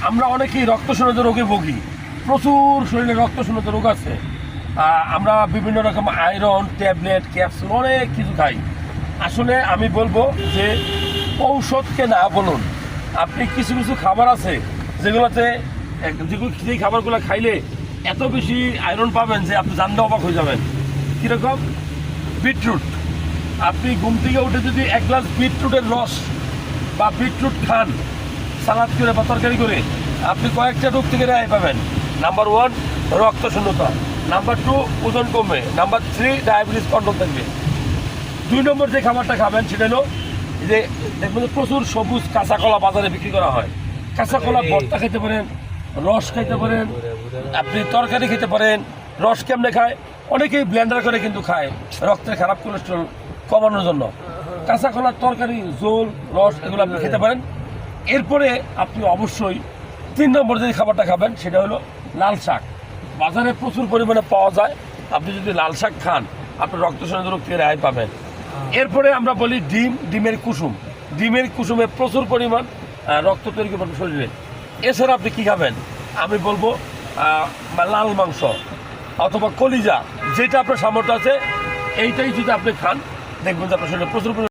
আমরা অনেকেই রক্তশূন্যতা রোগে ভুগি, প্রচুর শরীরে রক্তশূন্যতা রোগ আছে। আমরা বিভিন্ন রকম আয়রন ট্যাবলেট ক্যাপসুল অনেক কিছু খাই। আসলে আমি বলবো যে ঔষধকে না বলুন, আপনি কিছু কিছু খাবার আছে যেগুলোতে যেই খাবারগুলো খাইলে এত বেশি আয়রন পাবেন যে আপনি জানতে অবাক হয়ে যাবেন। কীরকম? বিটরুট। আপনি ঘুম থেকে উঠে যদি এক গ্লাস বিটরুটের রস বা বিটরুট খান সালাদ করে বা তরকারি করে, আপনি কয়েকটা রোগ থেকে রেহাই পাবেন। নাম্বার 1 রক্তশূন্যতা, নাম্বার 2 ওজন কমবে, নাম্বার 3 ডায়াবেটিস কন্ট্রোল থাকবে। 2 নম্বর যে খাবারটা খাবেন সেটা হলো যে দেখবেন প্রচুর সবুজ কাঁচা কলা বাজারে বিক্রি করা হয়। কাঁচা কলা ভর্তা খেতে পারেন, রস খাইতে পারেন, আপনি তরকারি খেতে পারেন। রস কেমনে খায়? অনেকেই ব্লেন্ডার করে কিন্তু খায় রক্তের খারাপ কোলেস্ট্রল কমানোর জন্য। কাঁচা কলার তরকারি, ঝোল, রস এগুলো আপনি খেতে পারেন। এরপরে আপনি অবশ্যই 3 নম্বর যে খাবারটা খাবেন সেটা হলো লাল শাক। বাজারে প্রচুর পরিমাণে পাওয়া যায়। আপনি যদি লাল শাক খান আপনি রক্তশূন্যতা রোগ থেকে রেহাই পাবেন। এরপরে আমরা বলি ডিমের কুসুম। ডিমের কুসুমে প্রচুর পরিমাণ রক্ত তৈরি করবেন শরীরে। এছাড়া আপনি কী খাবেন? আমি বলবো লাল মাংস অথবা কলিজা, যেটা আপনার সামর্থ্য আছে এইটাই যদি আপনি খান দেখবেন যে আপনার শরীরে প্রচুর পরিমাণ